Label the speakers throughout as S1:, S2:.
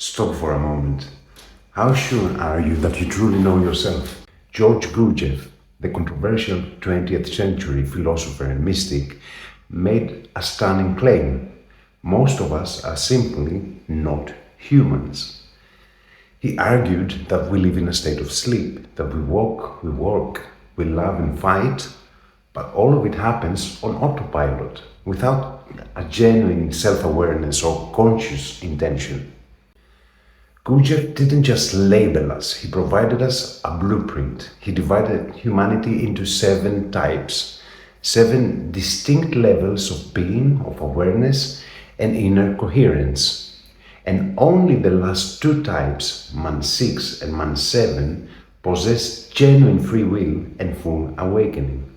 S1: Stop for a moment. How sure are you that you truly know yourself? George Gurdjieff, the controversial 20th century philosopher and mystic, made a stunning claim. Most of us are simply not humans. He argued that we live in a state of sleep, that we walk, we work, we love and fight, but all of it happens on autopilot, without a genuine self-awareness or conscious intention. Gurdjieff didn't just label us, he provided us a blueprint. He divided humanity into 7 types, 7 distinct levels of being, of awareness, and inner coherence. And only the last 2 types, man 6 and man 7, possess genuine free will and full awakening.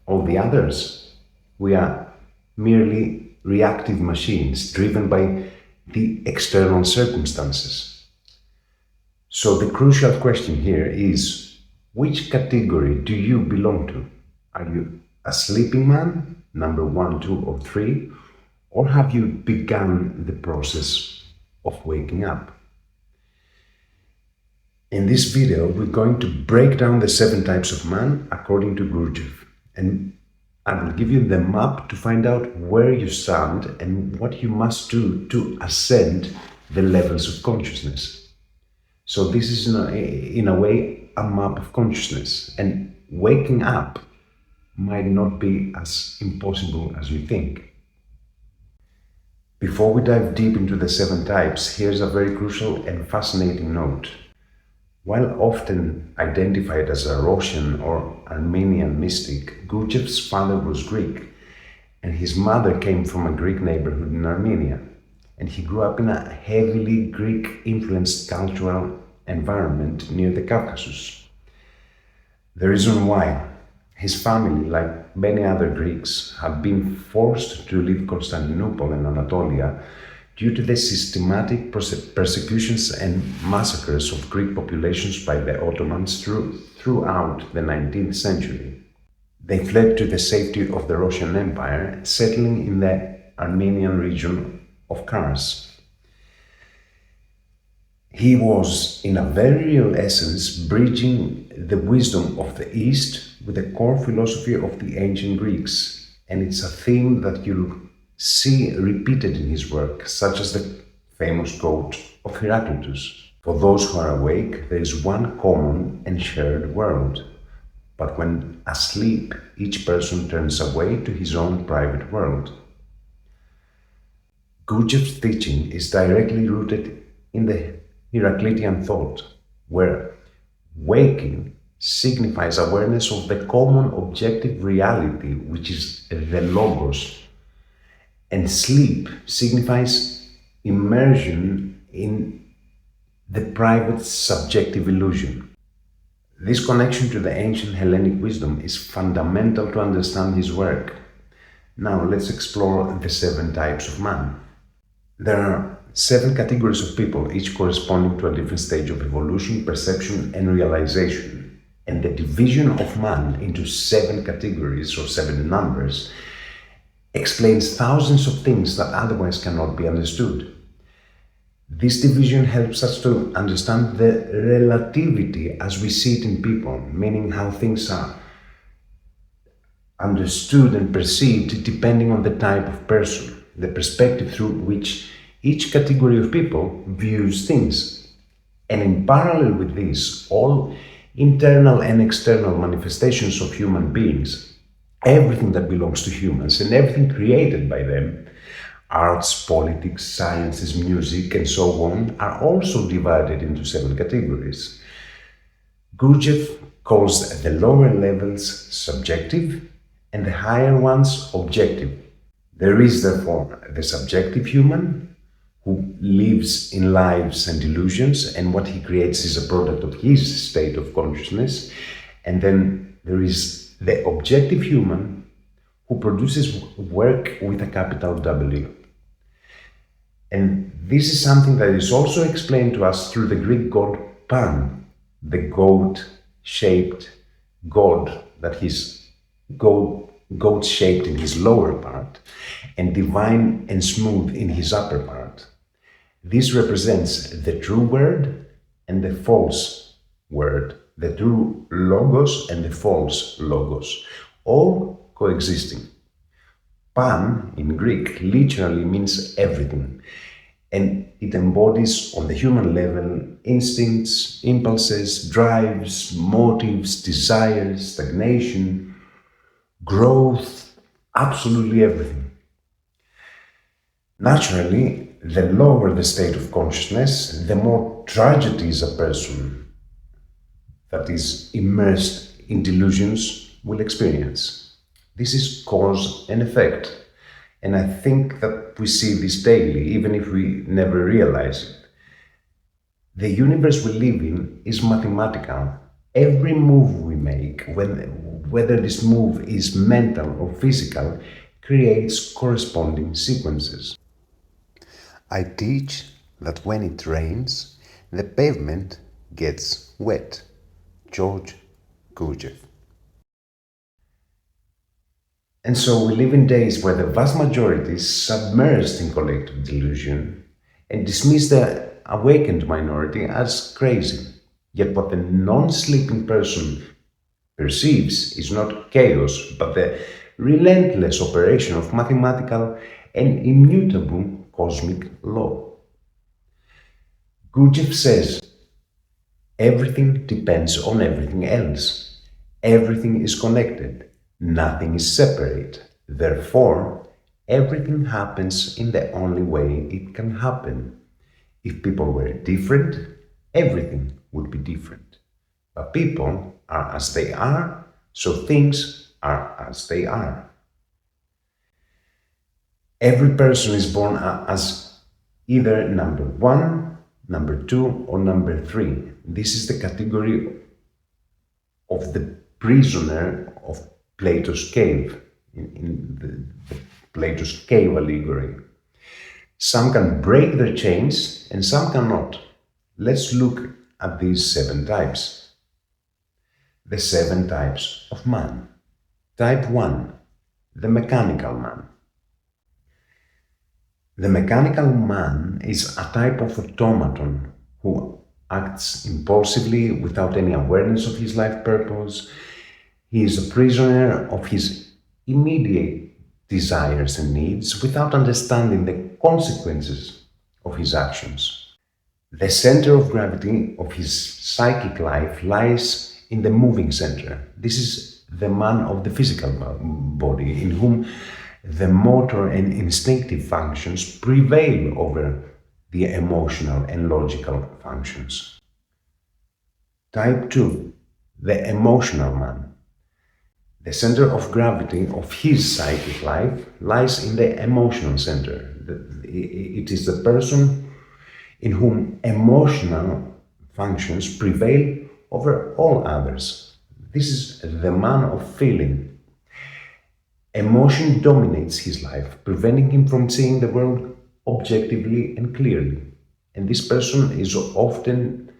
S1: All the others, we are merely reactive machines driven by the external circumstances. So the crucial question here is, which category do you belong to? Are you a sleeping man, number 1, 2, or 3, or have you begun the process of waking up? In this video, we're going to break down the 7 types of man according to Gurdjieff, and I will give you the map to find out where you stand and what you must do to ascend the levels of consciousness. So this is in a way a map of consciousness, and waking up might not be as impossible as you think. Before we dive deep into the 7 types, here's a very crucial and fascinating note. While often identified as a Russian or Armenian mystic, Gurdjieff's father was Greek, and his mother came from a Greek neighborhood in Armenia, and he grew up in a heavily Greek-influenced cultural environment near the Caucasus. The reason why: his family, like many other Greeks, had been forced to leave Constantinople and Anatolia due to the systematic persecutions and massacres of Greek populations by the Ottomans throughout the 19th century. They fled to the safety of the Russian Empire, settling in the Armenian region of Kars. He was, in a very real essence, bridging the wisdom of the East with the core philosophy of the ancient Greeks, and it's a theme that you'll see repeated in his work, such as the famous quote of Heraclitus: "For those who are awake, there is one common and shared world, but when asleep, each person turns away to his own private world." Gurdjieff's teaching is directly rooted in the Heraclitean thought, where waking signifies awareness of the common objective reality, which is the logos, and sleep signifies immersion in the private subjective illusion. This connection to the ancient Hellenic wisdom is fundamental to understand his work. Now let's explore the 7 types of man. There are 7 categories of people, each corresponding to a different stage of evolution, perception, and realization. And the division of man into 7 categories, or 7 numbers, explains thousands of things that otherwise cannot be understood. This division helps us to understand the relativity as we see it in people, meaning how things are understood and perceived depending on the type of person, the perspective through which each category of people views things. And in parallel with this, all internal and external manifestations of human beings, everything that belongs to humans and everything created by them, arts, politics, sciences, music, and so on, are also divided into 7 categories. Gurdjieff calls the lower levels subjective and the higher ones objective. There is therefore the subjective human, who lives in lives and illusions, and what he creates is a product of his state of consciousness. And then there is the objective human, who produces work with a capital W. And this is something that is also explained to us through the Greek God Pan, the goat-shaped god, that he's goat-shaped in his lower part, and divine and smooth in his upper part. This represents the true word and the false word, the true logos and the false logos, all coexisting. Pan in Greek literally means everything, and it embodies on the human level instincts, impulses, drives, motives, desires, stagnation, growth, absolutely everything. Naturally, the lower the state of consciousness, the more tragedies a person that is immersed in delusions will experience. This is cause and effect, and I think that we see this daily, even if we never realize it. The universe we live in is mathematical. Every move we make, whether this move is mental or physical, creates corresponding sequences. I teach that when it rains, the pavement gets wet. Gurdjieff. And so we live in days where the vast majority is submerged in collective delusion and dismiss the awakened minority as crazy. Yet what the non-sleeping person perceives is not chaos, but the relentless operation of mathematical and immutable cosmic law. Gurdjieff says, everything depends on everything else. Everything is connected. Nothing is separate. Therefore, everything happens in the only way it can happen. If people were different, everything would be different. But people are as they are, so things are as they are. Every person is born as either number 1, number 2, or number 3. This is the category of the prisoner of Plato's cave, in the Plato's cave allegory. Some can break their chains and some cannot. Let's look at these 7 types. The 7 types of man. Type 1, the mechanical man. The mechanical man is a type of automaton who acts impulsively without any awareness of his life purpose. He is a prisoner of his immediate desires and needs without understanding the consequences of his actions. The center of gravity of his psychic life lies in the moving center. This is the man of the physical body, in whom the motor and instinctive functions prevail over the emotional and logical functions. Type 2, the emotional man. The center of gravity of his psychic life lies in the emotional center. It is the person in whom emotional functions prevail over all others. This is the man of feeling. Emotion dominates his life, preventing him from seeing the world objectively and clearly. And this person is often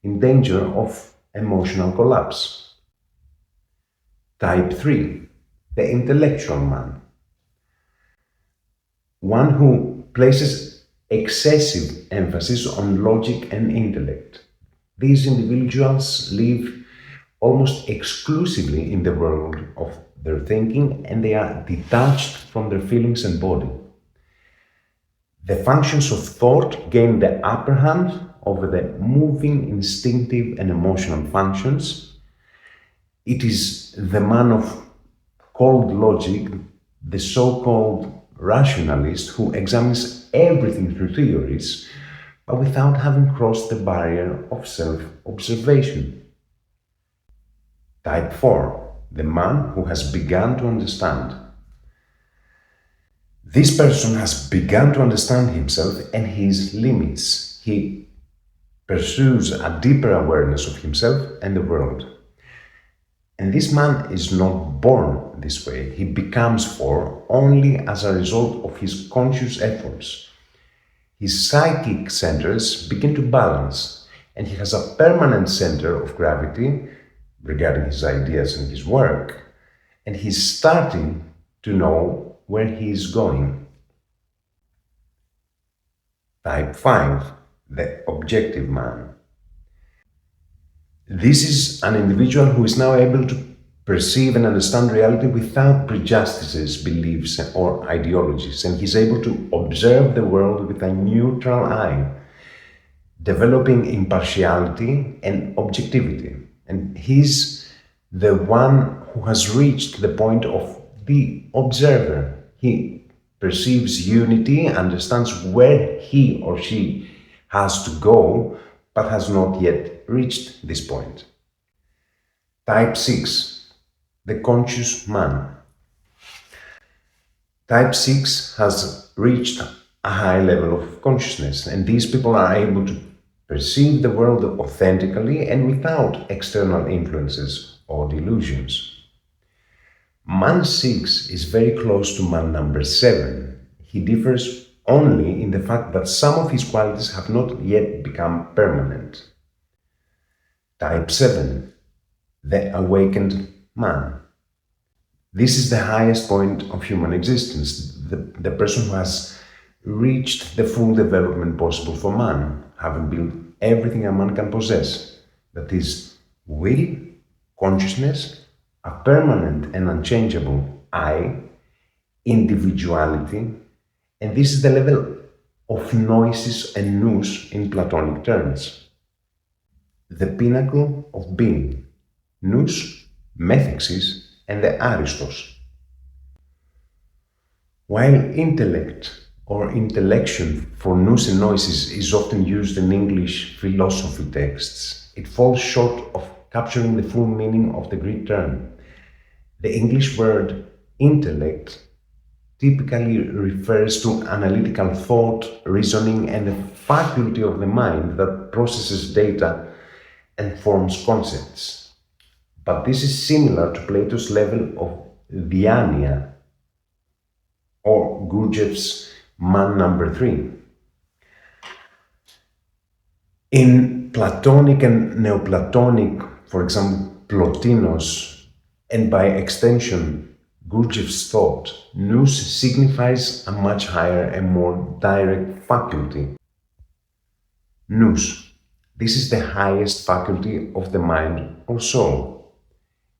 S1: in danger of emotional collapse. Type 3, the intellectual man. One who places excessive emphasis on logic and intellect. These individuals live almost exclusively in the world of their thinking, and they are detached from their feelings and body. The functions of thought gain the upper hand over the moving, instinctive, and emotional functions. It is the man of cold logic, the so-called rationalist, who examines everything through theories, but without having crossed the barrier of self-observation. Type 4, the man who has begun to understand. This person has begun to understand himself and his limits. He pursues a deeper awareness of himself and the world. And this man is not born this way. He becomes four only as a result of his conscious efforts. His psychic centers begin to balance, and he has a permanent center of gravity regarding his ideas and his work, and he's starting to know where he is going. Type 5, the objective man. This is an individual who is now able to perceive and understand reality without prejudices, beliefs, or ideologies, and he's able to observe the world with a neutral eye, developing impartiality and objectivity. And he's the one who has reached the point of the observer. He perceives unity, understands where he or she has to go, but has not yet reached this point. Type 6, the conscious man. Type 6 has reached a high level of consciousness, and these people are able to perceive the world authentically and without external influences or delusions. Man 6 is very close to man number 7. He differs only in the fact that some of his qualities have not yet become permanent. Type 7, the awakened man. This is the highest point of human existence, the person who has reached the full development possible for man, having built everything a man can possess, that is, will, consciousness, a permanent and unchangeable I, individuality, and this is the level of Nous and Nous in Platonic terms. The pinnacle of being, Nous, methexis, and the Aristos. While intellect or intellection for Nous and Noises is often used in English philosophy texts, it falls short of capturing the full meaning of the Greek term. The English word intellect typically refers to analytical thought, reasoning, and the faculty of the mind that processes data and forms concepts. But this is similar to Plato's level of diania, or Gurdjieff's man number 3. In Platonic and Neoplatonic, for example, Plotinus, and by extension, Gurdjieff's thought, Nous signifies a much higher and more direct faculty. Nous. This is the highest faculty of the mind or soul.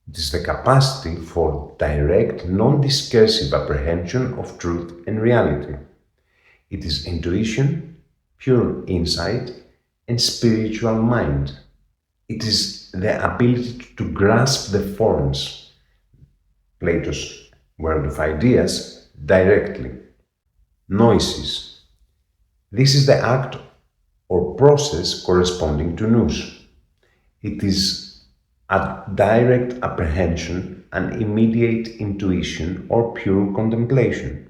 S1: It is the capacity for direct, non-discursive apprehension of truth and reality. It is intuition, pure insight, and spiritual mind. It is the ability to grasp the forms, Plato's world of ideas, directly. Noises. This is the act or process corresponding to Nous. It is a direct apprehension, an immediate intuition, or pure contemplation.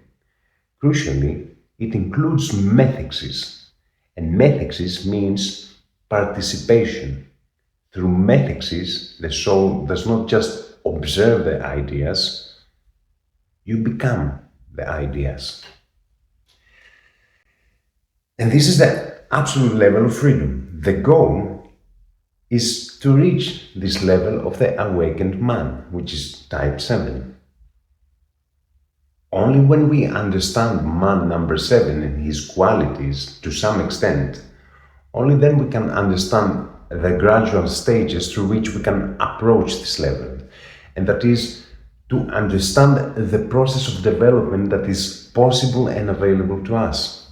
S1: Crucially, it includes methexis, and methexis means participation. Through methexis, the soul does not just observe the ideas, you become the ideas. And this is the absolute level of freedom. The goal is to reach this level of the awakened man, which is type 7. Only when we understand man number 7 and his qualities to some extent, only then we can understand the gradual stages through which we can approach this level. And that is to understand the process of development that is possible and available to us.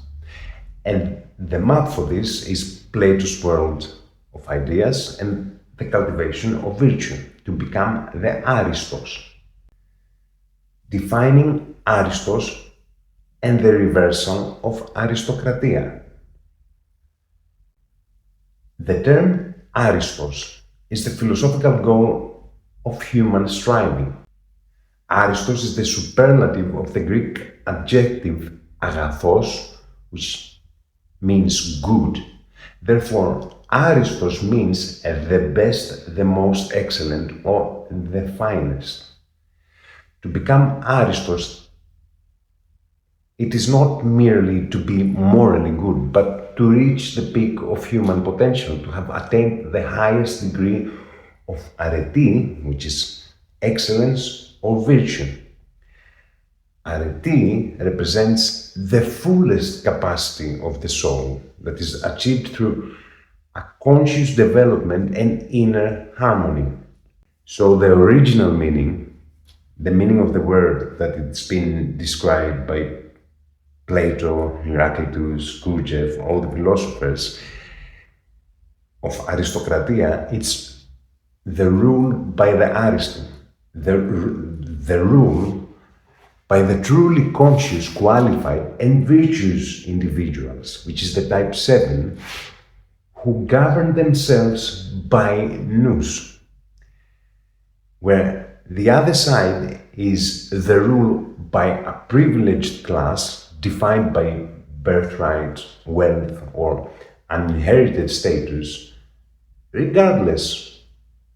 S1: And the map for this is Plato's world of ideas and the cultivation of virtue to become the Aristos. Defining Aristos and the reversal of Aristokratia. The term Aristos is the philosophical goal of human striving. Aristos is the superlative of the Greek adjective agathos, which means good. Therefore, Aristos means the best, the most excellent, or the finest. To become Aristos, it is not merely to be morally good, but to reach the peak of human potential, to have attained the highest degree of arete, which is excellence or virtue. Arete represents the fullest capacity of the soul that is achieved through a conscious development and inner harmony. So the original meaning, the meaning of the word that it's been described by Plato, Heraclitus, Gurdjieff, all the philosophers of Aristokratia, it's the rule by the Aristo, the rule by the truly conscious, qualified, and virtuous individuals, which is the type 7, who govern themselves by Nous, where the other side is the rule by a privileged class defined by birthright, wealth, or inherited status, regardless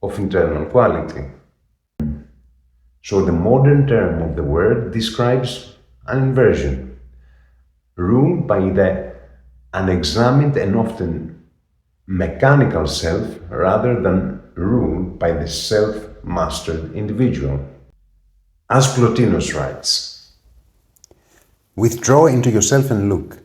S1: of internal quality. So the modern term of the word describes an inversion, ruled by the unexamined and often mechanical self rather than ruled by the self-mastered individual. As Plotinus writes, "Withdraw into yourself and look,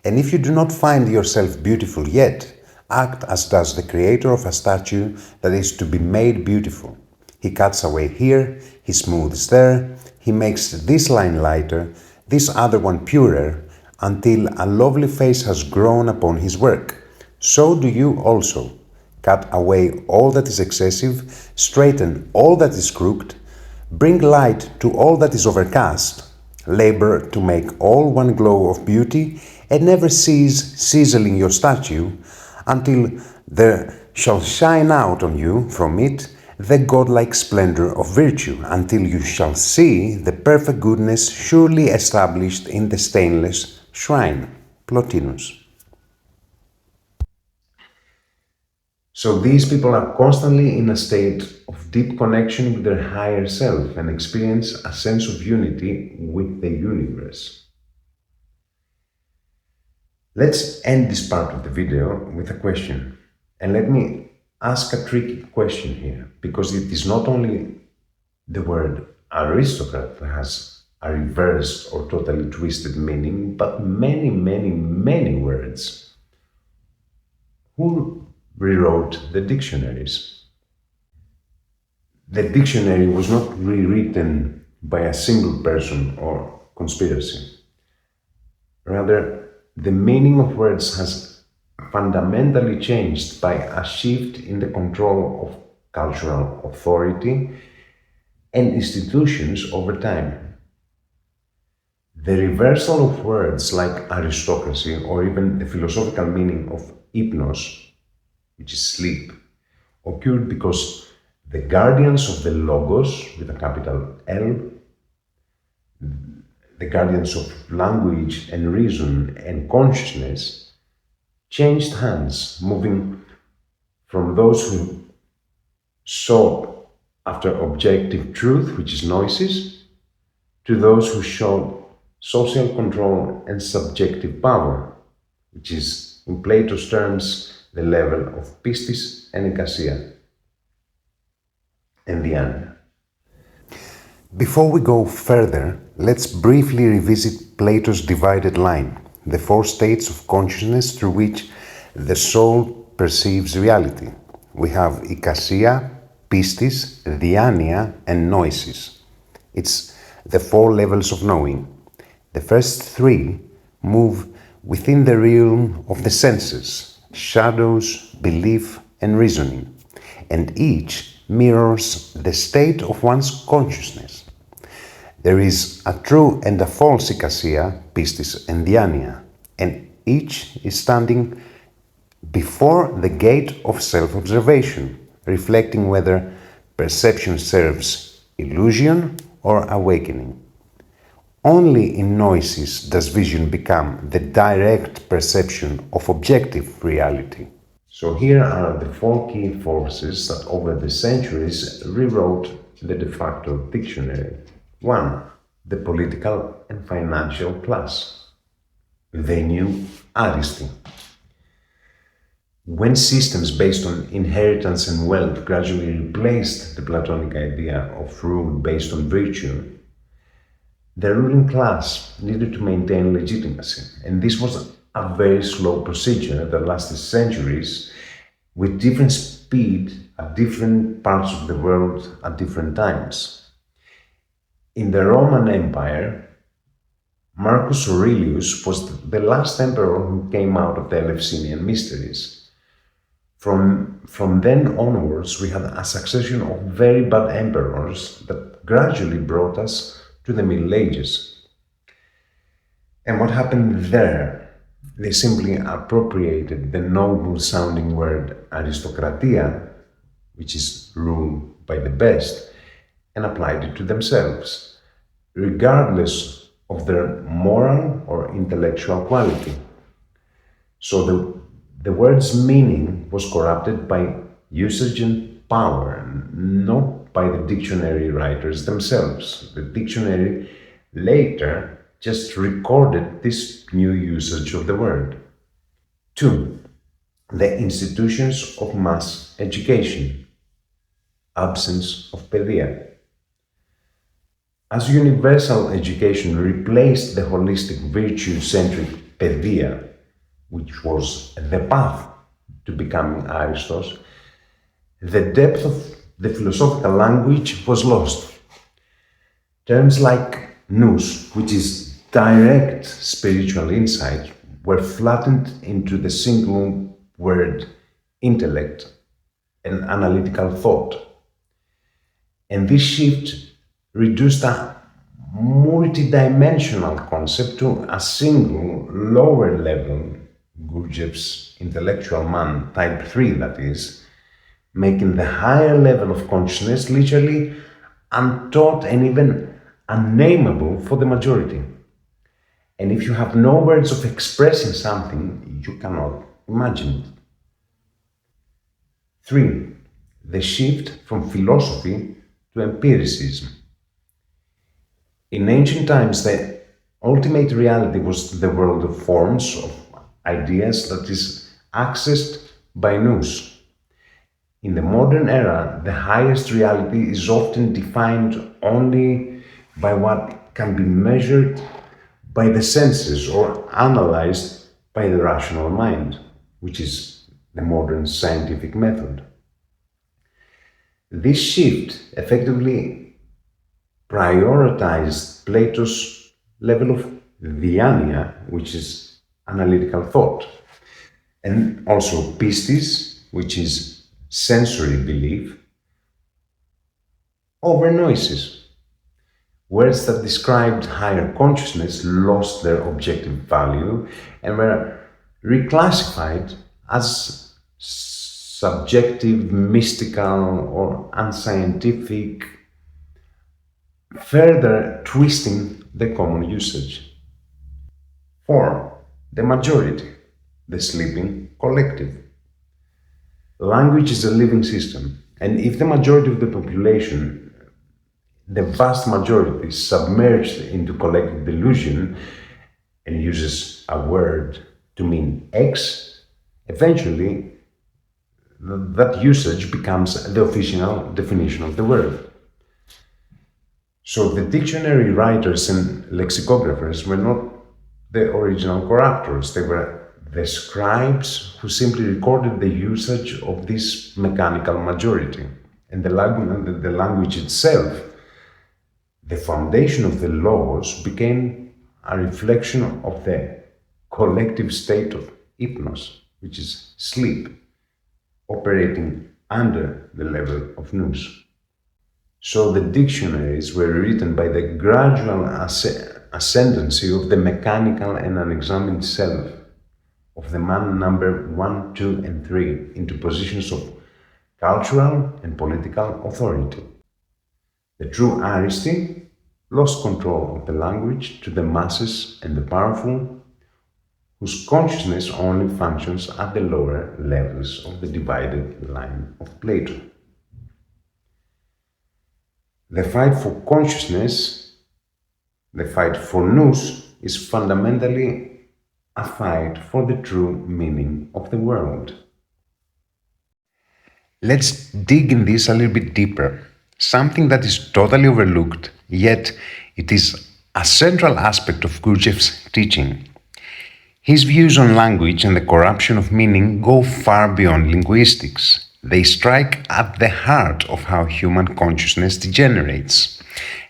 S1: and if you do not find yourself beautiful yet, act as does the creator of a statue that is to be made beautiful. He cuts away here, he smooths there, he makes this line lighter, this other one purer, until a lovely face has grown upon his work. So do you also. Cut away all that is excessive, straighten all that is crooked, bring light to all that is overcast, labor to make all one glow of beauty, and never cease chiseling your statue, until there shall shine out on you from it the godlike splendor of virtue, until you shall see the perfect goodness surely established in the stainless shrine." Plotinus. So these people are constantly in a state of deep connection with their higher self and experience a sense of unity with the universe. Let's end this part of the video with a question. And let me ask a tricky question here, because it is not only the word aristocrat that has a reversed or totally twisted meaning, but many, many, many words. Who rewrote the dictionaries? The dictionary was not rewritten by a single person or conspiracy. Rather, the meaning of words has fundamentally changed by a shift in the control of cultural authority and institutions over time. The reversal of words like aristocracy or even the philosophical meaning of hypnos, which is sleep, occurred because the guardians of the logos, with a capital L, the guardians of language and reason and consciousness, changed hands, moving from those who sought after objective truth, which is Gnosis, to those who sought social control and subjective power, which is, in Plato's terms, the level of pistis and eikasia, and the Diana. Before we go further, let's briefly revisit Plato's divided line, the 4 states of consciousness through which the soul perceives reality. We have eikasia, pistis, diania, and gnosis. It's the 4 levels of knowing. The first 3 move within the realm of the senses, shadows, belief, and reasoning, and each mirrors the state of one's consciousness. There is a true and a false eikasia, pistis, and diania, and each is standing before the gate of self-observation, reflecting whether perception serves illusion or awakening. Only in gnosis does vision become the direct perception of objective reality. So here are the 4 key forces that over the centuries rewrote the de facto dictionary. 1. The political and financial class. They knew Aristo. When systems based on inheritance and wealth gradually replaced the Platonic idea of rule based on virtue, The ruling class needed to maintain legitimacy, and this was a very slow procedure that lasted centuries with different speed at different parts of the world at different times. In the Roman Empire, Marcus Aurelius was the last emperor who came out of the Eleusinian mysteries. From then onwards, we had a succession of very bad emperors that gradually brought us to the Middle Ages. And what happened there? They simply appropriated the noble-sounding word Aristokratia, which is rule by the best, and applied it to themselves, regardless of their moral or intellectual quality. So the word's meaning was corrupted by usage and power, not by the dictionary writers themselves. The dictionary later just recorded this new usage of the word. 2. The institutions of mass education. Absence of Paideia. As universal education replaced the holistic virtue-centric Paideia, which was the path to becoming Aristos, the depth of the philosophical language was lost. Terms like Nous, which is direct spiritual insight, were flattened into the single word intellect and analytical thought. And this shift reduced a multidimensional concept to a single lower level, Gurdjieff's intellectual man, type 3 that is, making the higher level of consciousness literally untaught and even unnameable for the majority. And if you have no words of expressing something, you cannot imagine it. 3. The shift from philosophy to empiricism. In ancient times, the ultimate reality was the world of forms, of ideas that is accessed by Nous. In the modern era, the highest reality is often defined only by what can be measured by the senses or analyzed by the rational mind, which is the modern scientific method. This shift effectively prioritized Plato's level of diania, which is analytical thought, and also pistis, which is sensory belief, over noises. Words that described higher consciousness lost their objective value and were reclassified as subjective, mystical, or unscientific, further twisting the common usage. 4. The majority, the sleeping collective. Language is a living system, and if the majority of the population, the vast majority, is submerged into collective delusion and uses a word to mean X, eventually that usage becomes the official definition of the word. So the dictionary writers and lexicographers were not the original corruptors, they were the scribes who simply recorded the usage of this mechanical majority. And the language itself, the foundation of the laws, became a reflection of the collective state of hypnos, which is sleep, operating under the level of nous. So the dictionaries were written by the gradual ascendancy of the mechanical and unexamined self, of the man number 1, 2, and 3 into positions of cultural and political authority. The true Aristi lost control of the language to the masses and the powerful, whose consciousness only functions at the lower levels of the divided line of Plato. The fight for consciousness, the fight for nous, is fundamentally a fight for the true meaning of the world. Let's dig in this a little bit deeper. Something that is totally overlooked, yet it is a central aspect of Gurdjieff's teaching. His views on language and the corruption of meaning go far beyond linguistics. They strike at the heart of how human consciousness degenerates.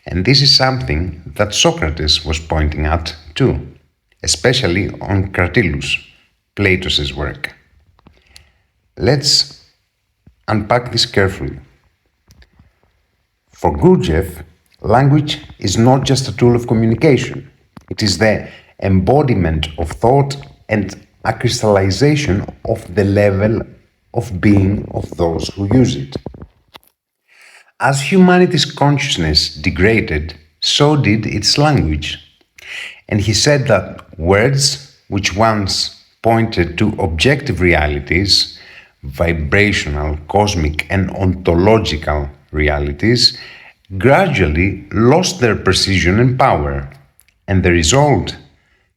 S1: And this is something that Socrates was pointing at too, especially on Heraclitus, Plato's work. Let's unpack this carefully. For Gurdjieff, language is not just a tool of communication. It is the embodiment of thought and a crystallization of the level of being of those who use it. As humanity's consciousness degraded, so did its language. And he said that words which once pointed to objective realities, vibrational, cosmic, and ontological realities, gradually lost their precision and power. And the result,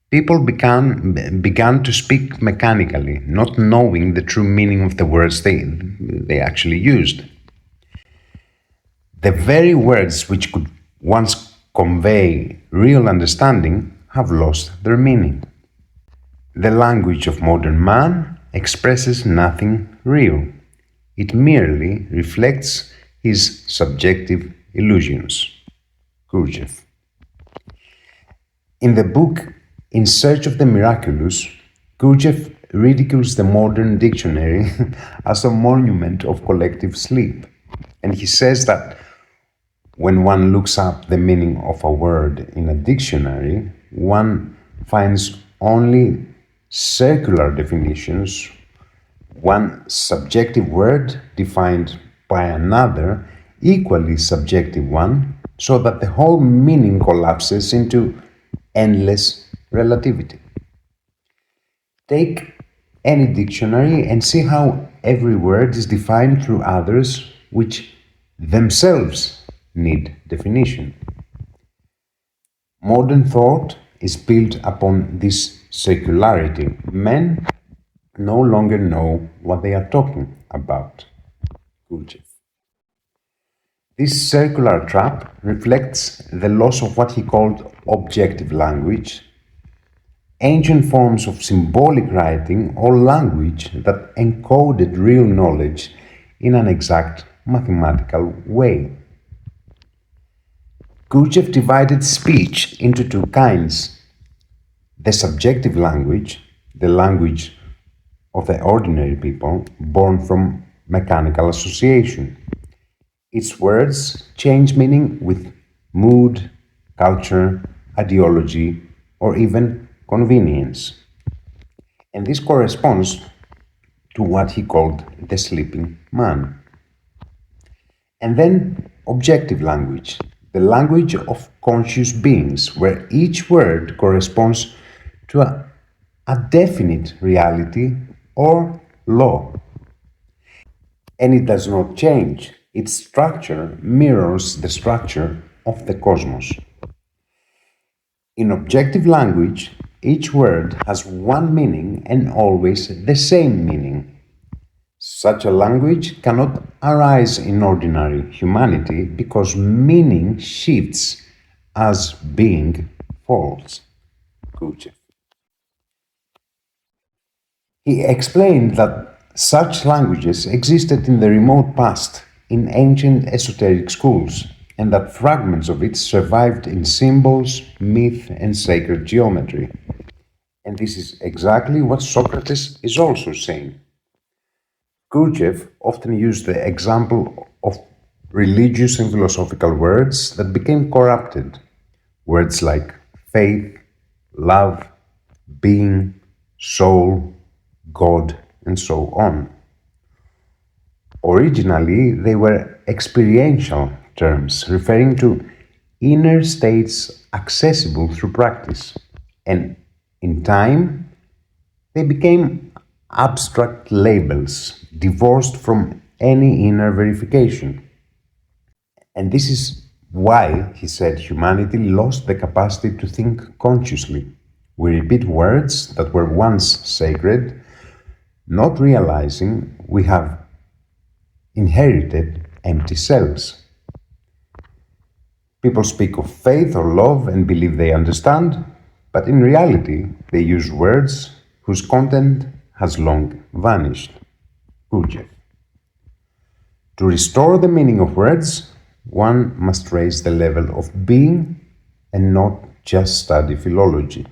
S1: people began to speak mechanically, not knowing the true meaning of the words they actually used. The very words which could once convey real understanding have lost their meaning. The language of modern man expresses nothing real. It merely reflects his subjective illusions. Gurdjieff. In the book In Search of the Miraculous, Gurdjieff ridicules the modern dictionary as a monument of collective sleep. And he says that when one looks up the meaning of a word in a dictionary, one finds only circular definitions, one subjective word defined by another equally subjective one, so that the whole meaning collapses into endless relativity. Take any dictionary and see how every word is defined through others which themselves need definition. Modern thought is built upon this circularity. Men no longer know what they are talking about. Gurdjieff. This circular trap reflects the loss of what he called objective language, ancient forms of symbolic writing or language that encoded real knowledge in an exact mathematical way. Gurdjieff divided speech into two kinds: the subjective language, the language of the ordinary people, born from mechanical association. Its words change meaning with mood, culture, ideology, or even convenience. And this corresponds to what he called the sleeping man. And then objective language, the language of conscious beings, where each word corresponds to a definite reality or law. And it does not change. Its structure mirrors the structure of the cosmos. In objective language, each word has one meaning and always the same meaning. Such a language cannot arise in ordinary humanity because meaning shifts as being falls. Gurdjieff. He explained that such languages existed in the remote past in ancient esoteric schools, and that fragments of it survived in symbols, myth, and sacred geometry. And this is exactly what Socrates is also saying. Gurdjieff often used the example of religious and philosophical words that became corrupted. Words like faith, love, being, soul, God, and so on. Originally, they were experiential terms referring to inner states accessible through practice, and in time, they became abstract labels divorced from any inner verification. And this is why, he said, humanity lost the capacity to think consciously. We repeat words that were once sacred, not realizing we have inherited empty selves. People speak of faith or love and believe they understand, but in reality, they use words whose content has long vanished. Gurdjieff. To restore the meaning of words, one must raise the level of being and not just study philology.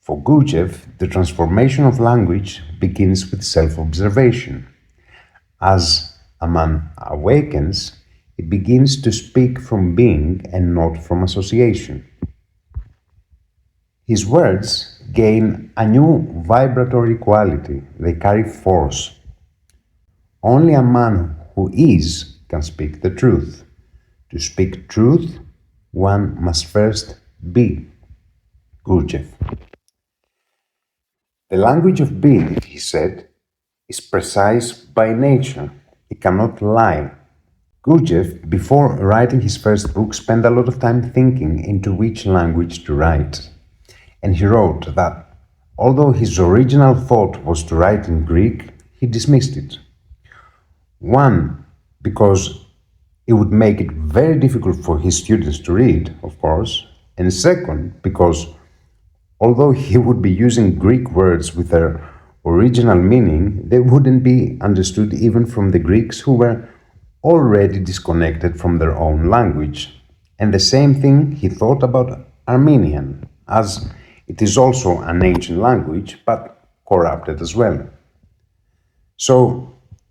S1: For Gurdjieff, the transformation of language begins with self-observation. As a man awakens, he begins to speak from being and not from association. His words gain a new vibratory quality. They carry force. Only a man who is can speak the truth. To speak truth, one must first be. Gurdjieff. The language of being, he said, is precise by nature. It cannot lie. Gurdjieff, before writing his first book, spent a lot of time thinking into which language to write. And he wrote that, although his original thought was to write in Greek, he dismissed it. One, because it would make it very difficult for his students to read, of course, and second, because although he would be using Greek words with their original meaning, they wouldn't be understood even from the Greeks who were already disconnected from their own language. And the same thing he thought about Armenian, as it is also an ancient language, but corrupted as well. So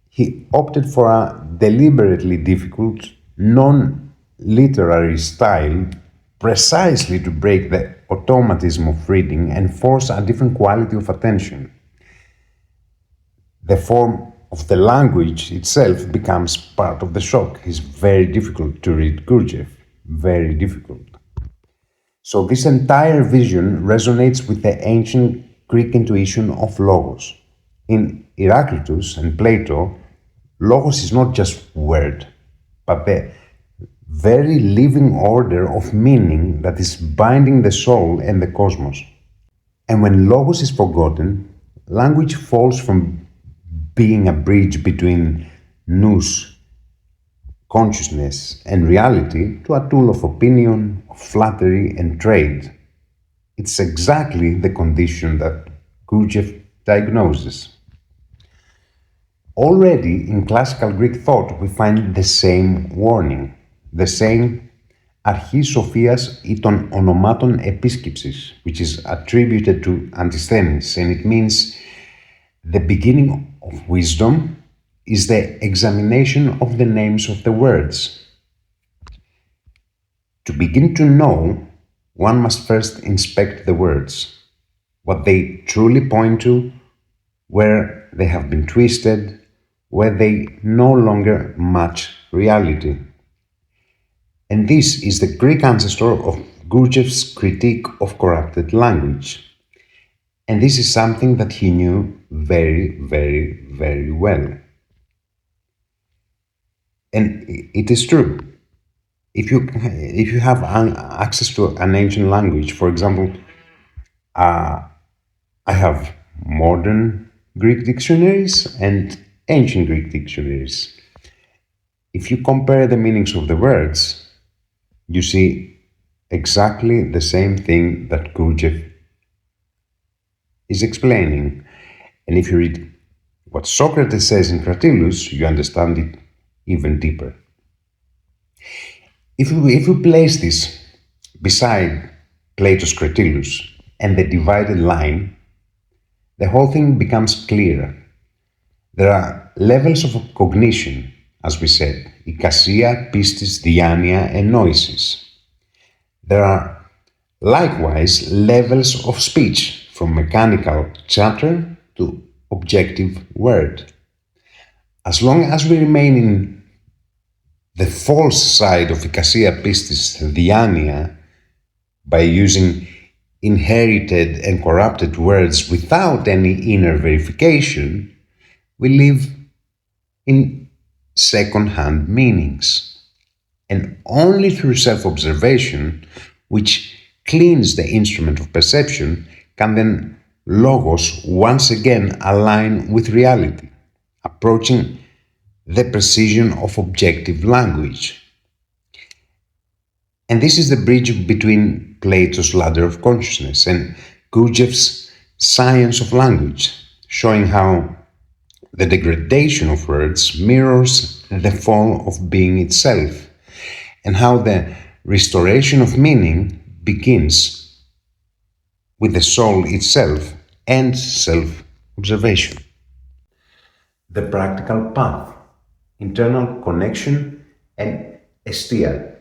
S1: he opted for a deliberately difficult, non-literary style precisely to break the automatism of reading and force a different quality of attention. The form of the language itself becomes part of the shock. It's very difficult to read Gurdjieff, very difficult. So this entire vision resonates with the ancient Greek intuition of logos. In Heraclitus and Plato, logos is not just word, but the very living order of meaning that is binding the soul and the cosmos. And when logos is forgotten, language falls from being a bridge between Nous, consciousness, and reality to a tool of opinion, of flattery, and trade. It's exactly the condition that Gurdjieff diagnoses. Already in classical Greek thought, we find the same warning, the same αρχή σοφίας ή των ονομάτων επίσκεψης, which is attributed to Antisthenes, and it means the beginning of wisdom is the examination of the names of the words. To begin to know, one must first inspect the words, what they truly point to, where they have been twisted, where they no longer match reality. And this is the Greek ancestor of Gurdjieff's critique of corrupted language. And this is something that he knew very, very, very well. And it is true. If you have access to an ancient language, for example, I have modern Greek dictionaries and ancient Greek dictionaries. If you compare the meanings of the words, you see exactly the same thing that Gurdjieff is explaining. And if you read what Socrates says in Cratylus, you understand it even deeper. If we place this beside Plato's Cratylus and the divided line, the whole thing becomes clearer. There are levels of cognition, as we said, eikasia, pistis, diania, and noesis. There are likewise levels of speech, from mechanical chatter to objective word. As long as we remain in the false side of eikasia, pistis, diania, by using inherited and corrupted words without any inner verification, we live in second-hand meanings. And only through self-observation, which cleans the instrument of perception, can then logos once again align with reality, approaching the precision of objective language. And this is the bridge between Plato's ladder of consciousness and Gurdjieff's science of language, showing how the degradation of words mirrors the fall of being itself, and how the restoration of meaning begins with the soul itself and self-observation. The practical path, internal connection, and Hestia.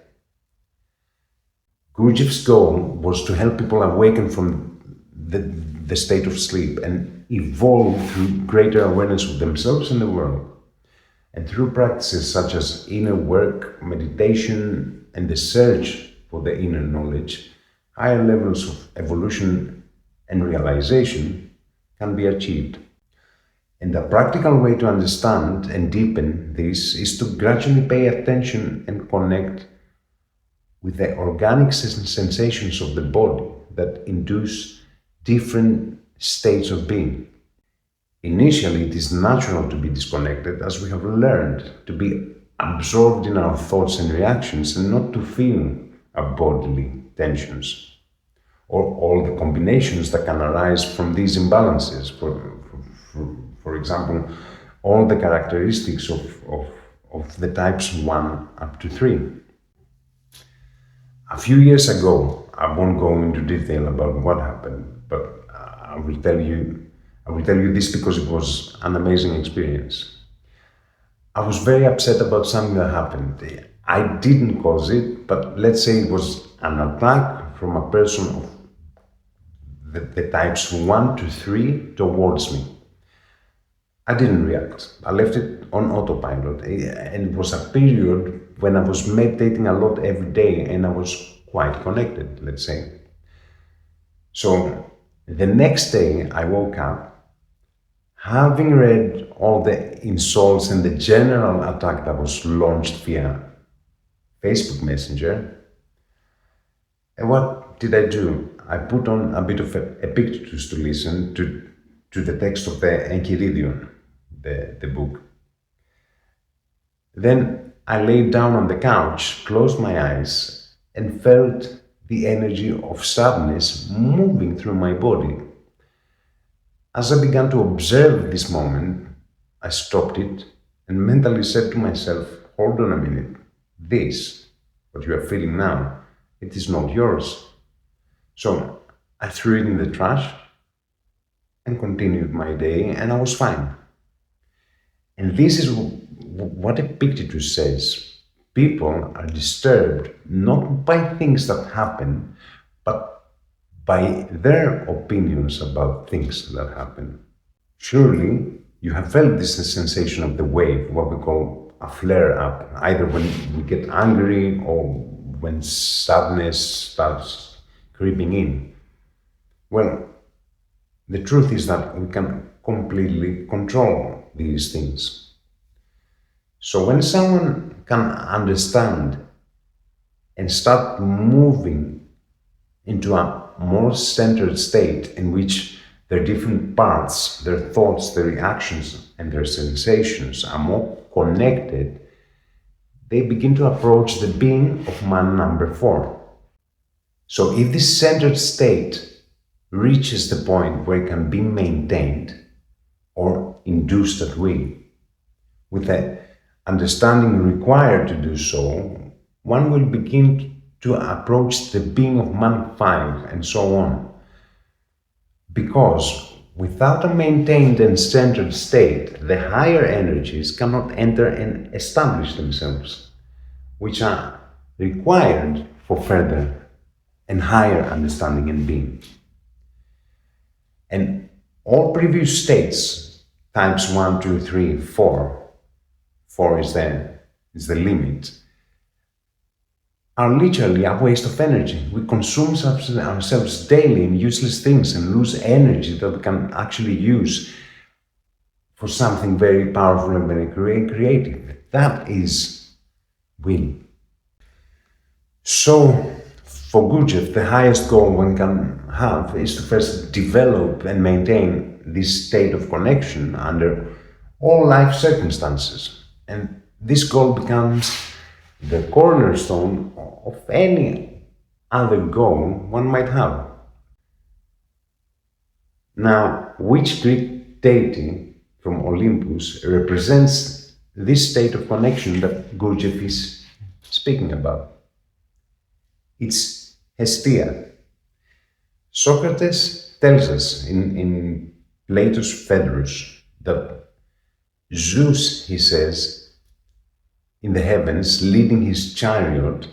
S1: Gurdjieff's goal was to help people awaken from the state of sleep and evolve through greater awareness of themselves and the world. And through practices such as inner work, meditation, and the search for the inner knowledge, higher levels of evolution and realization can be achieved. And a practical way to understand and deepen this is to gradually pay attention and connect with the organic sensations of the body that induce different states of being. Initially, it is natural to be disconnected, as we have learned to be absorbed in our thoughts and reactions and not to feel our bodily tensions or all the combinations that can arise from these imbalances. For example, all the characteristics of the types 1 up to 3. A few years ago, I won't go into detail about what happened, but I will tell you this because it was an amazing experience. I was very upset about something that happened. I didn't cause it, but let's say it was an attack from a person of the types 1 to 3 towards me. I didn't react. I left it on autopilot, and it was a period when I was meditating a lot every day and I was quite connected, let's say. So the next day I woke up, having read all the insults and the general attack that was launched via Facebook Messenger. And what did I do? I put on a bit of Epictetus to listen to the text of the Empiricism, the book. Then I laid down on the couch, closed my eyes, and felt the energy of sadness moving through my body. As I began to observe this moment, I stopped it and mentally said to myself, hold on a minute, this, what you are feeling now, it is not yours. So I threw it in the trash and continued my day, and I was fine. And this is what Epictetus says. People are disturbed not by things that happen, but by their opinions about things that happen. Surely, you have felt this sensation of the wave, what we call a flare-up, either when we get angry or when sadness starts creeping in. Well, the truth is that we can completely control these things. So when someone can understand and start moving into a more centered state in which their different parts, their thoughts, their reactions, and their sensations are more connected, they begin to approach the being of man number 4. So if this centered state reaches the point where it can be maintained or induced at will, with the understanding required to do so, one will begin to approach the being of man 5 and so on. Because without a maintained and centered state, the higher energies cannot enter and establish themselves, which are required for further and higher understanding and being. And all previous states, types 1, 2, 3, 4, 4 is the limit, are literally a waste of energy. We consume ourselves daily in useless things and lose energy that we can actually use for something very powerful and very creative. That is will. So, for Gurdjieff, the highest goal one can have is to first develop and maintain this state of connection under all life circumstances. And this goal becomes the cornerstone of any other goal one might have. Now, which Greek deity from Olympus represents this state of connection that Gurdjieff is speaking about? It's Hestia. Socrates tells us in Plato's Phaedrus that Zeus, he says, in the heavens, leading his chariot,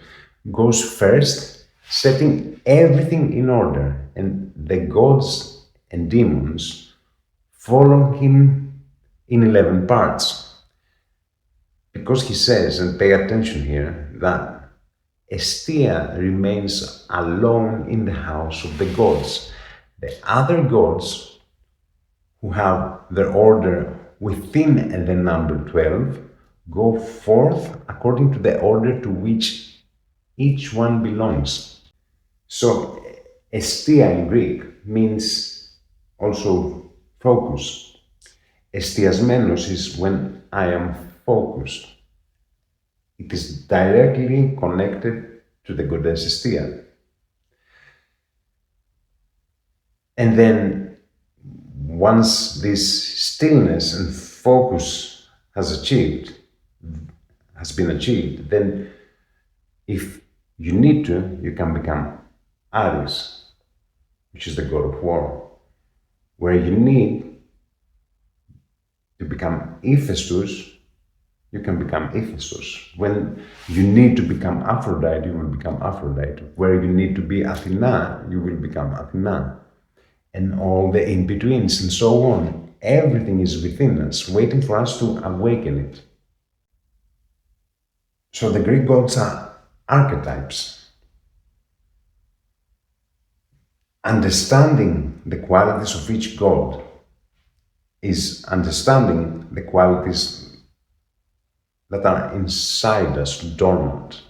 S1: goes first, setting everything in order, and the gods and demons follow him in 11 parts. Because he says, and pay attention here, that Hestia remains alone in the house of the gods. The other gods who have their order within the number 12 go forth according to the order to which each one belongs. So, Hestia in Greek means also focus. Estiasmenos is when I am focused. It is directly connected to the goddess Hestia. And then, once this stillness and focus has been achieved, then if you need to, you can become Ares, which is the god of war. Where you need to become Hephaestus, you can become Hephaestus. When you need to become Aphrodite, you will become Aphrodite. Where you need to be Athena, you will become Athena. And all the in-betweens and so on. Everything is within us, waiting for us to awaken it. So the Greek gods are archetypes. Understanding the qualities of each god is understanding the qualities that are inside us, dormant.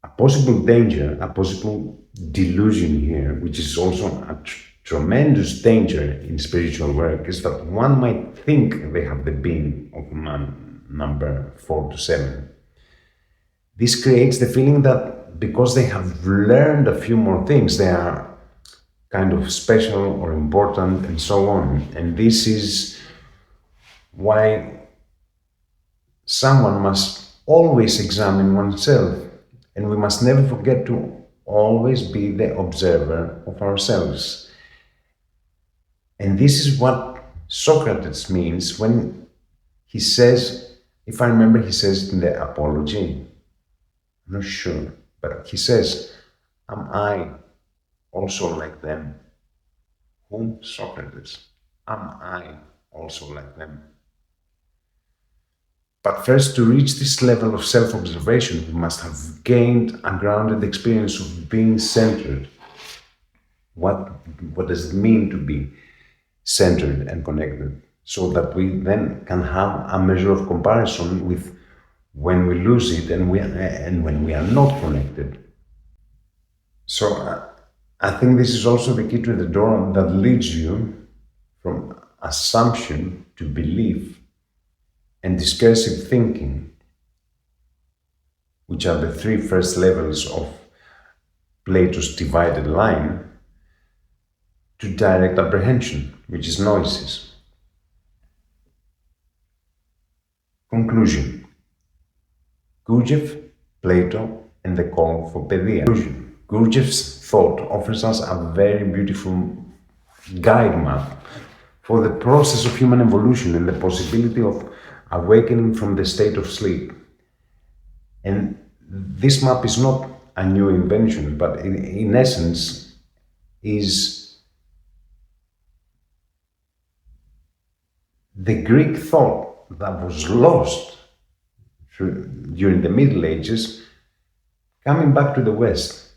S1: A possible danger, a possible delusion here, which is also a tremendous danger in spiritual work, is that one might think they have the being of man, number 4 to 7. This creates the feeling that because they have learned a few more things, they are kind of special or important and so on. And this is why someone must always examine oneself, and we must never forget to always be the observer of ourselves. And this is what Socrates means when he says, if I remember, he says it in the Apology, I'm not sure, but he says, am I also like them? Whom? Socrates. Am I also like them? But first, to reach this level of self-observation, we must have gained a grounded experience of being centered. What does it mean to be centered and connected? So that we then can have a measure of comparison with when we lose it and when we are not connected. So I think this is also the key to the door that leads you from assumption to belief and discursive thinking, which are the 3 first levels of Plato's divided line, to direct apprehension, which is noesis. Conclusion. Gurdjieff, Plato, and the call for Paideia. Gurdjieff's thought offers us a very beautiful guide map for the process of human evolution and the possibility of awakening from the state of sleep. And this map is not a new invention, but in essence is the Greek thought that was lost during the Middle Ages coming back to the West.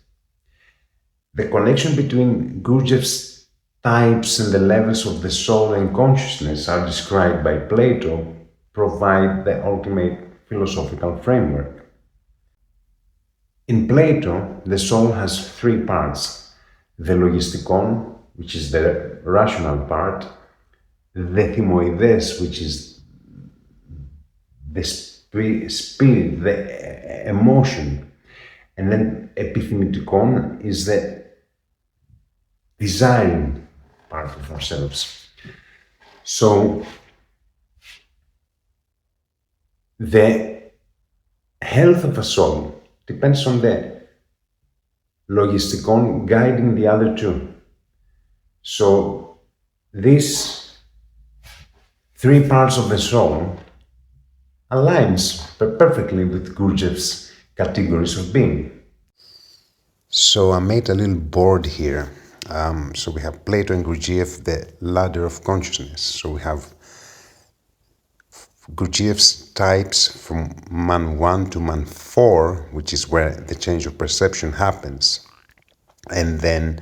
S1: The connection between Gurdjieff's types and the levels of the soul and consciousness are described by Plato provide the ultimate philosophical framework. In Plato, the soul has 3 parts: the logistikon, which is the rational part, the thymoides, which is the spirit, the emotion. And then epithemitikon is the desiring part of ourselves. So the health of a soul depends on the logistikon guiding the other two. So these three parts of the soul aligns perfectly with Gurdjieff's categories of being. So I made a little board here. So we have Plato and Gurdjieff, the ladder of consciousness. So we have Gurdjieff's types from man 1 to man 4, which is where the change of perception happens. And then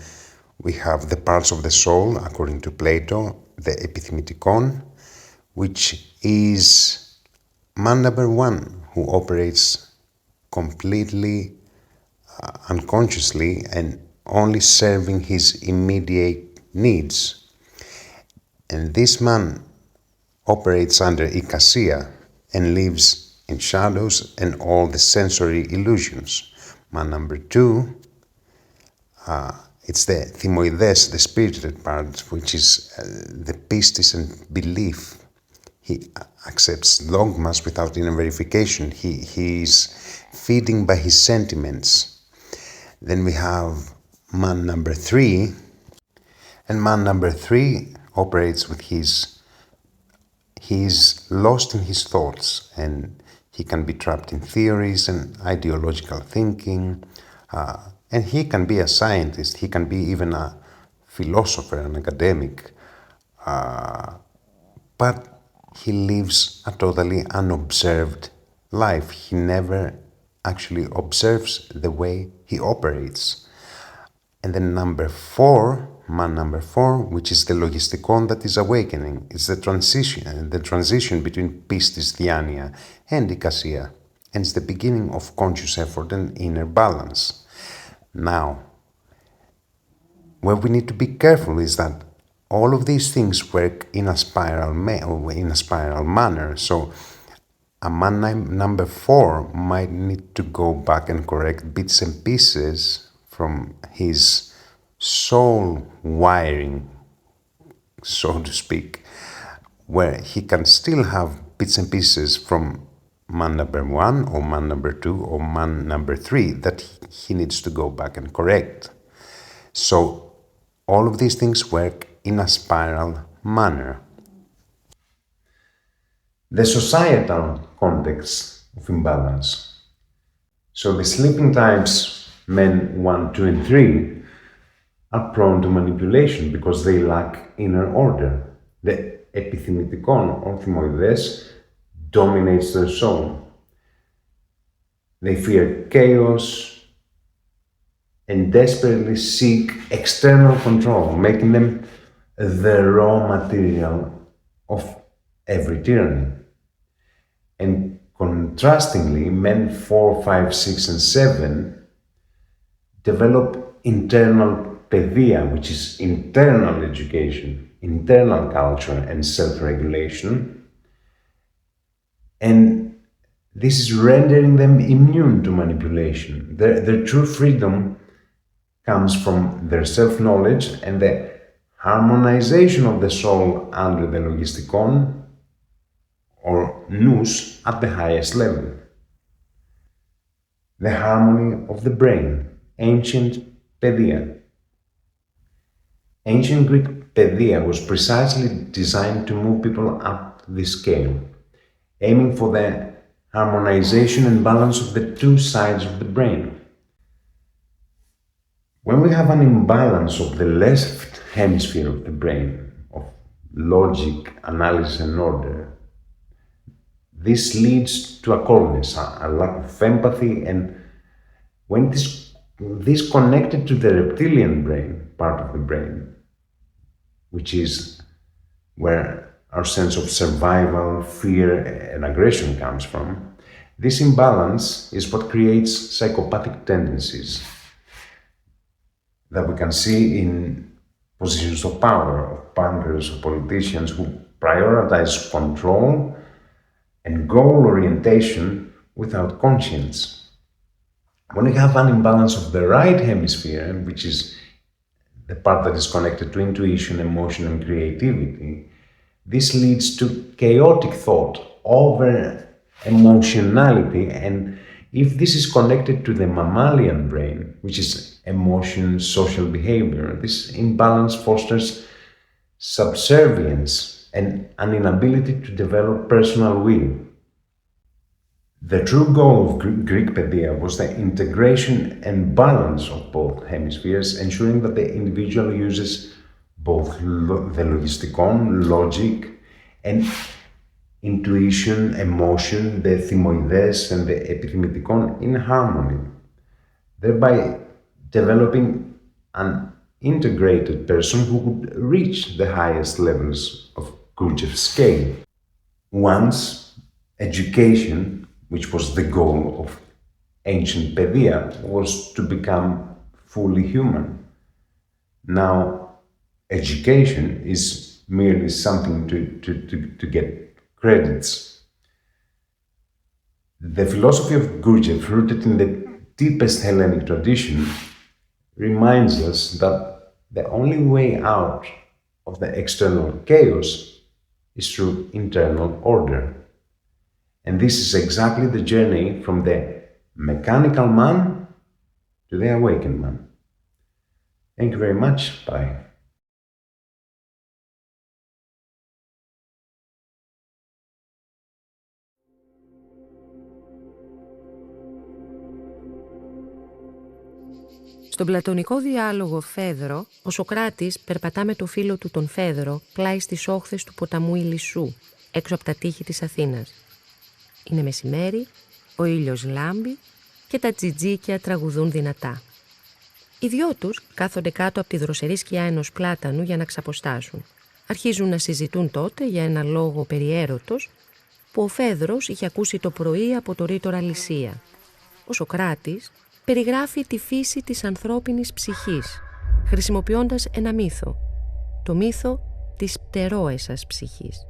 S1: we have the parts of the soul, according to Plato, the epithemitikon, which is man number 1, who operates completely unconsciously and only serving his immediate needs. And this man operates under ikasia and lives in shadows and all the sensory illusions. Man number 2, it's the thymoides, the spirited part, which is the pistis and belief. He accepts dogmas without inner verification. He is feeding by his sentiments. Then we have man number 3, and man number 3 operates with he's lost in his thoughts, and he can be trapped in theories and ideological thinking, and he can be a scientist, he can be even a philosopher, an academic, but he lives a totally unobserved life. He never actually observes the way he operates. And then man number 4, which is the logistikon that is awakening, is the transition between pistis, diania, and ikasia, and it's the beginning of conscious effort and inner balance. Now, where we need to be careful is that all of these things work in a spiral manner. So a man number 4 might need to go back and correct bits and pieces from his soul wiring, so to speak, where he can still have bits and pieces from man number 1 or man number 2 or man number 3 that he needs to go back and correct. So all of these things work in a spiral manner. The societal context of imbalance. So the sleeping types, men 1, 2, and 3, are prone to manipulation because they lack inner order. The epithemitikon or thymoides dominates their soul. They fear chaos and desperately seek external control, making them the raw material of every tyranny. And contrastingly, men 4, 5, 6, and 7 develop internal Paideia, which is internal education, internal culture, and self-regulation. And this is rendering them immune to manipulation. Their true freedom comes from their self-knowledge and the harmonization of the soul under the logistikon, or Nous, at the highest level. The harmony of the brain, ancient Paideia. Ancient Greek Paideia was precisely designed to move people up the scale, aiming for the harmonization and balance of the two sides of the brain. When we have an imbalance of the left hemisphere of the brain, of logic, analysis, and order, this leads to a coldness, a lack of empathy, and when this connected to the reptilian brain, part of the brain, which is where our sense of survival, fear, and aggression comes from, this imbalance is what creates psychopathic tendencies that we can see in positions of power, of bankers, of politicians who prioritize control and goal orientation without conscience. When you have an imbalance of the right hemisphere, which is the part that is connected to intuition, emotion, and creativity, this leads to chaotic thought, over emotionality, and if this is connected to the mammalian brain, which is emotion, social behavior, this imbalance fosters subservience and an inability to develop personal will. The true goal of Greek Paideia was the integration and balance of both hemispheres, ensuring that the individual uses both the logistikon, logic, and intuition, emotion, the thymoides and the epithymikon in harmony, thereby developing an integrated person who would reach the highest levels of Gurdjieff's scale. Once education, which was the goal of ancient Paideia, was to become fully human. Now, education is merely something to get credits. The philosophy of Gurdjieff, rooted in the deepest Hellenic tradition, reminds us that the only way out of the external chaos is through internal order. And this is exactly the journey from the mechanical man to the awakened man. Thank you very much. Bye.
S2: Στον πλατωνικό διάλογο Φέδρο, ο Σοκράτης περπατά με το φίλο του τον Φέδρο πλάι στις όχθες του ποταμού Ηλισσού, έξω από τα τείχη της Αθήνας. Είναι μεσημέρι, ο ήλιος λάμπει και τα τζιτζίκια τραγουδούν δυνατά. Οι δυο τους κάθονται κάτω από τη δροσερή σκιά ενός πλάτανου για να ξαποστάσουν. Αρχίζουν να συζητούν τότε για ένα λόγο περί έρωτος που ο Φέδρος είχε ακούσει το πρωί από το ρήτορα Λυσία. Ο Σοκράτης περιγράφει τη φύση της ανθρώπινης ψυχής, χρησιμοποιώντας ένα μύθο, το μύθο της πτερόεσας ψυχής.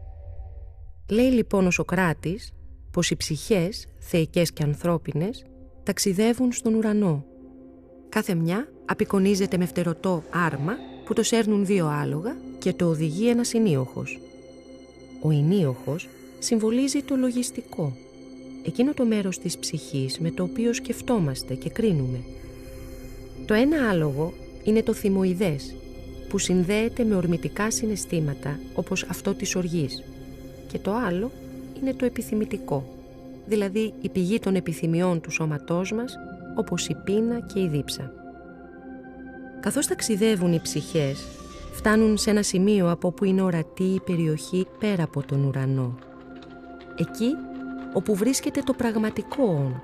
S2: Λέει λοιπόν ο Σοκράτης πως οι ψυχές, θεϊκές και ανθρώπινες, ταξιδεύουν στον ουρανό. Κάθε μια απεικονίζεται με φτερωτό άρμα που το σέρνουν δύο άλογα και το οδηγεί ένας ενίοχος. Ο ενίοχος συμβολίζει το λογιστικό, εκείνο το μέρος της ψυχής με το οποίο σκεφτόμαστε και κρίνουμε. Το ένα άλογο είναι το θυμοειδές, που συνδέεται με ορμητικά συναισθήματα όπως αυτό της οργής, και το άλλο είναι το επιθυμητικό, δηλαδή η πηγή των επιθυμιών του σώματός μας, όπως η πείνα και η δίψα. Καθώς ταξιδεύουν οι ψυχές, φτάνουν σε ένα σημείο από όπου είναι ορατή η περιοχή πέρα από τον ουρανό. Εκεί όπου βρίσκεται το πραγματικό,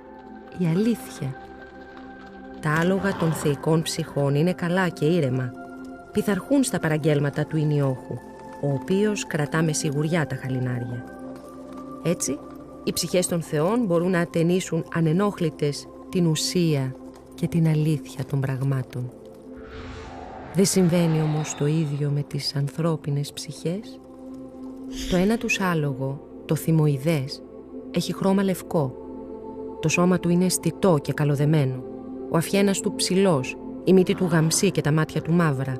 S2: η αλήθεια. Τα άλογα των θεϊκών ψυχών είναι καλά και ήρεμα. Πειθαρχούν στα παραγγέλματα του ενιόχου, ο οποίος κρατά με σιγουριά τα χαλινάρια. Έτσι, οι ψυχές των θεών μπορούν να ατενίσουν ανενόχλητες την ουσία και την αλήθεια των πραγμάτων. Δεν συμβαίνει όμως το ίδιο με τις ανθρώπινες ψυχές. Το ένα τους άλογο, το θυμοειδές, έχει χρώμα λευκό. Το σώμα του είναι αισθητό και καλωδεμένο. Ο αφιένας του ψηλός, η μύτη του γαμψή και τα μάτια του μαύρα.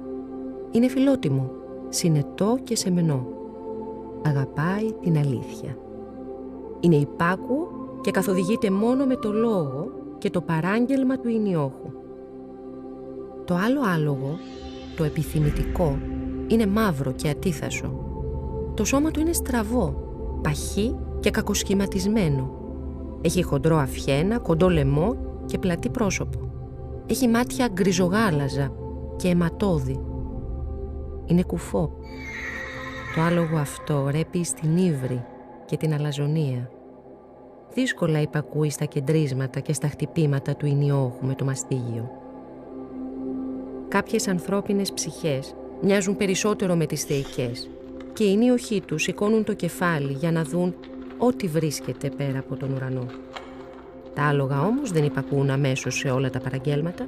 S2: Είναι φιλότιμο, συνετό και σεμενό. Αγαπάει την αλήθεια. Είναι υπάκουο και καθοδηγείται μόνο με το λόγο και το παράγγελμα του ενιόχου. Το άλλο άλογο, το επιθυμητικό, είναι μαύρο και ατίθασο. Το σώμα του είναι στραβό, παχύ και κακοσχηματισμένο. Έχει χοντρό αφιένα, κοντό λαιμό και πλατή πρόσωπο. Έχει μάτια γκριζογάλαζα και αιματώδη. Είναι κουφό. Το άλογο αυτό ρέπει στην ύβρη και την αλαζονία. Δύσκολα υπακούει στα κεντρίσματα και στα χτυπήματα του ενιόχου με το μαστίγιο. Κάποιες ανθρώπινες ψυχές μοιάζουν περισσότερο με τις θεϊκές και οι ενίοχοι τους σηκώνουν το κεφάλι για να δουν ό,τι βρίσκεται πέρα από τον ουρανό. Τα άλογα όμως δεν υπακούν αμέσως σε όλα τα παραγγέλματα.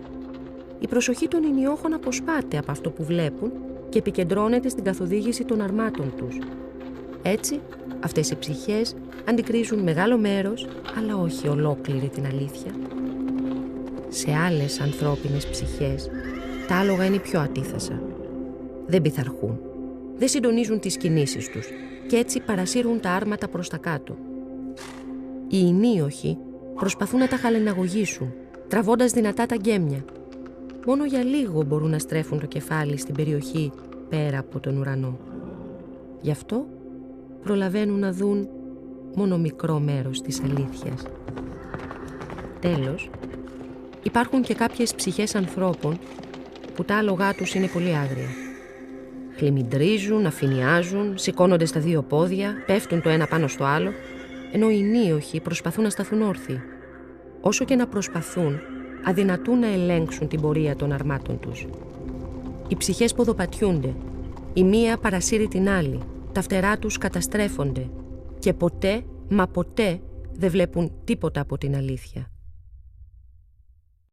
S2: Η προσοχή των ενιόχων αποσπάται από αυτό που βλέπουν και επικεντρώνεται στην καθοδήγηση των αρμάτων τους. Έτσι, αυτές οι ψυχές αντικρίζουν μεγάλο μέρος, αλλά όχι ολόκληρη την αλήθεια. Σε άλλες ανθρώπινες ψυχές, τα άλογα είναι πιο ατίθασα. Δεν πειθαρχούν, δεν συντονίζουν τις κινήσεις τους και έτσι παρασύρουν τα άρματα προς τα κάτω. Οι ηνίοχοι προσπαθούν να τα χαλιναγωγήσουν, τραβώντας δυνατά τα γκέμια. Μόνο για λίγο μπορούν να στρέφουν το κεφάλι στην περιοχή πέρα από τον ουρανό. Γι' αυτό προλαβαίνουν να δουν μόνο μικρό μέρος της αλήθειας. Τέλος, υπάρχουν και κάποιες ψυχές ανθρώπων που τα άλογά τους είναι πολύ άγρια. Χλιμιντρίζουν, αφηνιάζουν, σηκώνονται στα δύο πόδια, πέφτουν το ένα πάνω στο άλλο, ενώ οι νίοχοι προσπαθούν να σταθούν όρθιοι. Όσο και να προσπαθούν, αδυνατούν να ελέγξουν την πορεία των αρμάτων τους. Οι ψυχές ποδοπατιούνται, η μία παρασύρει την άλλη, τα φτερά τους καταστρέφονται και ποτέ, μα ποτέ δεν βλέπουν τίποτα από την αλήθεια.